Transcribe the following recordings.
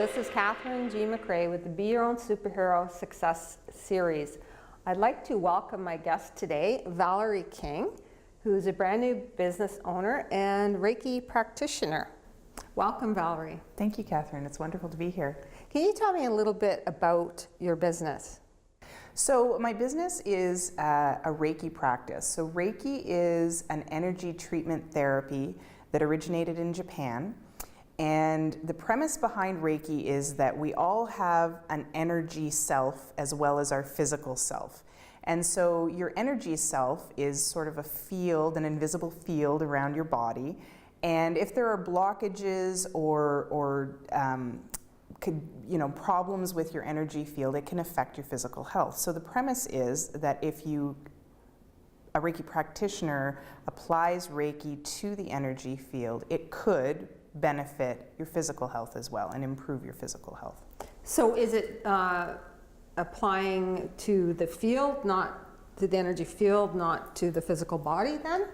this is Catherine G. McRae with the Be Your Own Superhero Success Series. I'd like to welcome my guest today, Valerie King, who is a brand new business owner and Reiki practitioner. Welcome, Valerie. Thank you, Catherine. It's wonderful to be here. Can you tell me a little bit about your business? So my business is a Reiki practice. So Reiki is an energy treatment therapy that originated in Japan. And the premise behind Reiki is that we all have an energy self as well as our physical self. And so your energy self is sort of a field, an invisible field around your body. And if there are blockages or problems with your energy field, it can affect your physical health. So the premise is that if a Reiki practitioner applies Reiki to the energy field, it could benefit your physical health as well and improve your physical health. So is it applying to the field, not to the energy field, not to the physical body then?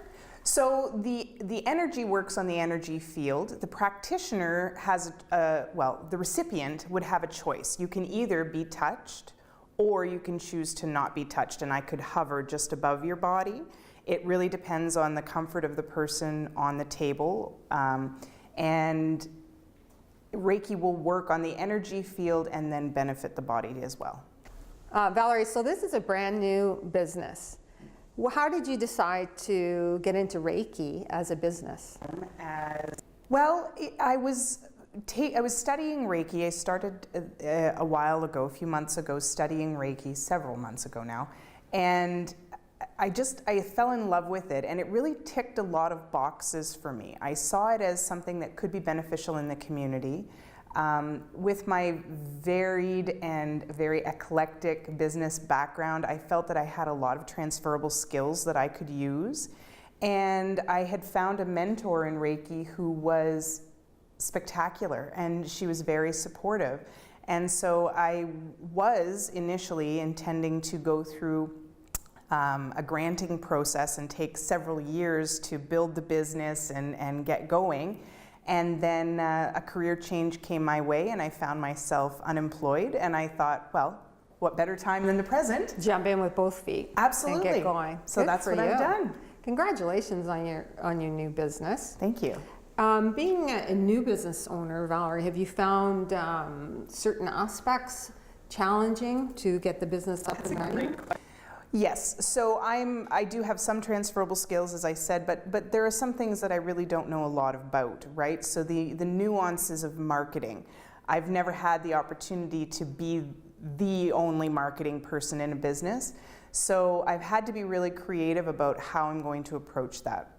So the energy works on the energy field. The practitioner has, the recipient would have a choice. You can either be touched or you can choose to not be touched, and I could hover just above your body. It really depends on the comfort of the person on the table. And Reiki will work on the energy field and then benefit the body as well. Valerie, so this is a brand new business. How did you decide to get into Reiki as a business? I was studying Reiki. I started a while ago, a few months ago, studying Reiki, several months ago now, and I fell in love with it, and it really ticked a lot of boxes for me. I saw it as something that could be beneficial in the community. With my varied and very eclectic business background, I felt that I had a lot of transferable skills that I could use. And I had found a mentor in Reiki who was spectacular, and she was very supportive. And so I was initially intending to go through a granting process and take several years to build the business and get going. And then a career change came my way, and I found myself unemployed, and I thought, well, what better time than the present? Jump in with both feet. Absolutely. And get going. So that's what I've done. Congratulations on your new business. Thank you. Being a new business owner, Valerie, have you found certain aspects challenging to get the business up and running? Yes, so I do have some transferable skills, as I said, but there are some things that I really don't know a lot about, right? So the nuances of marketing. I've never had the opportunity to be the only marketing person in a business, so I've had to be really creative about how I'm going to approach that.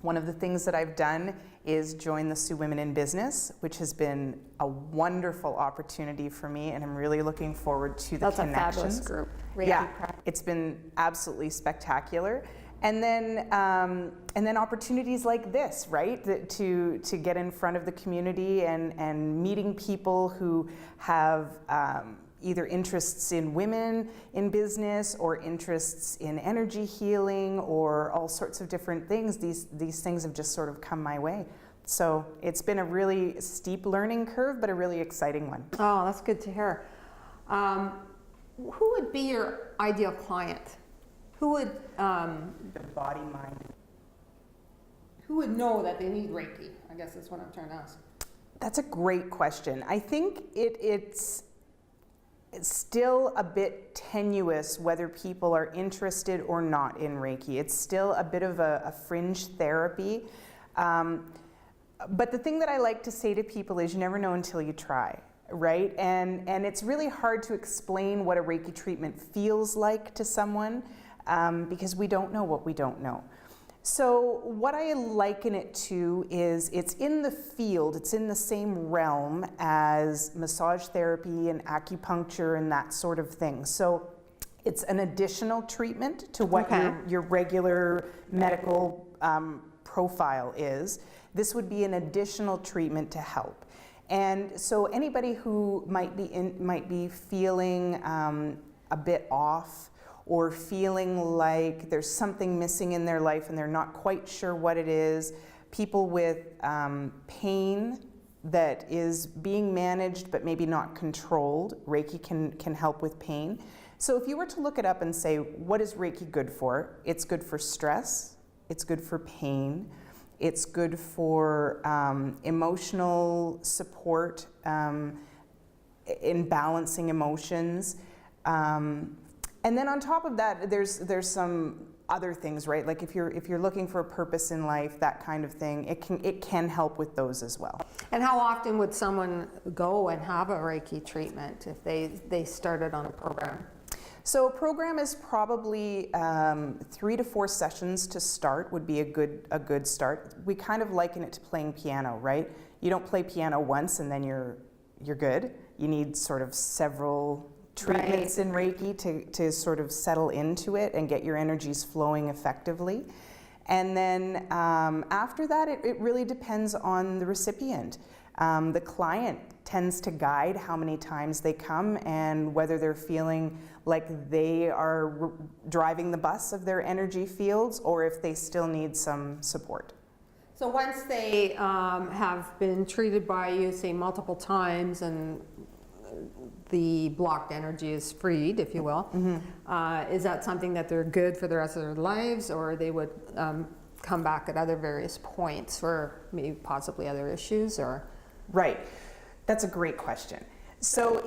One of the things that I've done is join the Sioux Women in Business, which has been a wonderful opportunity for me, and I'm really looking forward to the connections. That's a fabulous group. Yeah, it's been absolutely spectacular. And then opportunities like this, right? To get in front of the community and meeting people who have either interests in women in business or interests in energy healing or all sorts of different things. These things have just sort of come my way. So it's been a really steep learning curve, but a really exciting one. Oh, that's good to hear. Who would be your ideal client? Who would the body mind. Who would know that they need Reiki? I guess that's what I'm trying to ask. That's a great question. I think it's still a bit tenuous whether people are interested or not in Reiki. It's still a bit of a fringe therapy. But the thing that I like to say to people is you never know until you try, right? And it's really hard to explain what a Reiki treatment feels like to someone because we don't know what we don't know. So what I liken it to is it's in the field, it's in the same realm as massage therapy and acupuncture and that sort of thing. So it's an additional treatment to what your regular medical profile is. This would be an additional treatment to help. And so anybody who might be feeling a bit off or feeling like there's something missing in their life and they're not quite sure what it is, people with pain that is being managed but maybe not controlled, Reiki can help with pain. So if you were to look it up and say, what is Reiki good for? It's good for stress, it's good for pain, it's good for emotional support in balancing emotions. And then on top of that, there's some other things, right? Like if you're looking for a purpose in life, that kind of thing, it can help with those as well. And how often would someone go and have a Reiki treatment if they started on a program? So a program is probably 3 to 4 sessions to start would be a good start. We kind of liken it to playing piano, right? You don't play piano once and then you're good. You need sort of several treatments in Reiki to sort of settle into it and get your energies flowing effectively. And then after that, it really depends on the recipient. The client tends to guide how many times they come and whether they're feeling like they are driving the bus of their energy fields or if they still need some support. So once they have been treated by you, say multiple times, and the blocked energy is freed, if you will, is that something that they're good for the rest of their lives, or they would come back at other various points for maybe possibly other issues? Or Right, that's a great question. So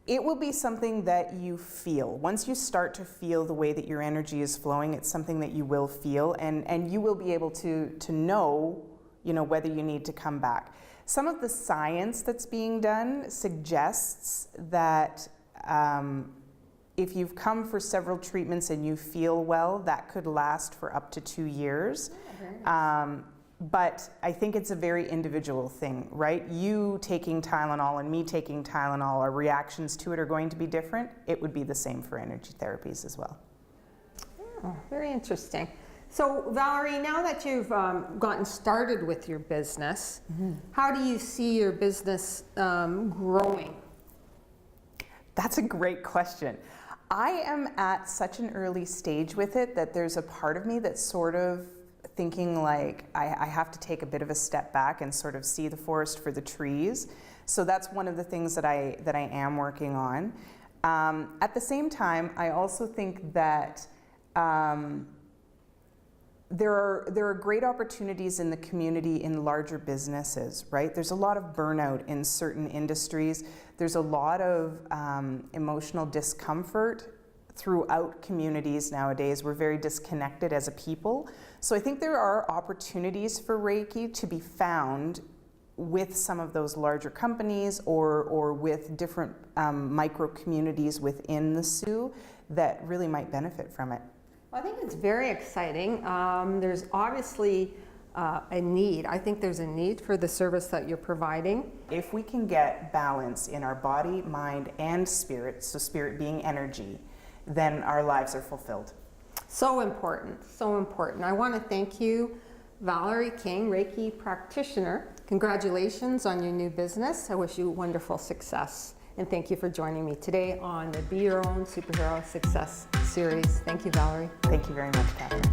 it will be something that you feel. Once you start to feel the way that your energy is flowing, it's something that you will feel, and you will be able to know, whether you need to come back. Some of the science that's being done suggests that if you've come for several treatments and you feel well, that could last for up to 2 years. But I think it's a very individual thing, right? You taking Tylenol and me taking Tylenol, our reactions to it are going to be different. It would be the same for energy therapies as well. Oh, very interesting. So Valerie, now that you've gotten started with your business, how do you see your business growing? That's a great question. I am at such an early stage with it that there's a part of me that's sort of thinking like I have to take a bit of a step back and sort of see the forest for the trees. So that's one of the things that I am working on. At the same time, I also think that there are great opportunities in the community in larger businesses, right? There's a lot of burnout in certain industries. There's a lot of emotional discomfort throughout communities nowadays. We're very disconnected as a people. So I think there are opportunities for Reiki to be found with some of those larger companies or with different micro communities within the Sioux that really might benefit from it. Well, I think it's very exciting. There's obviously a need. I think there's a need for the service that you're providing. If we can get balance in our body, mind, and spirit, so spirit being energy, then our lives are fulfilled. So important, so important. I want to thank you, Valerie King, Reiki practitioner. Congratulations on your new business. I wish you wonderful success. And thank you for joining me today on the Be Your Own Superhero Success series. Thank you, Valerie. Thank you very much, Catherine.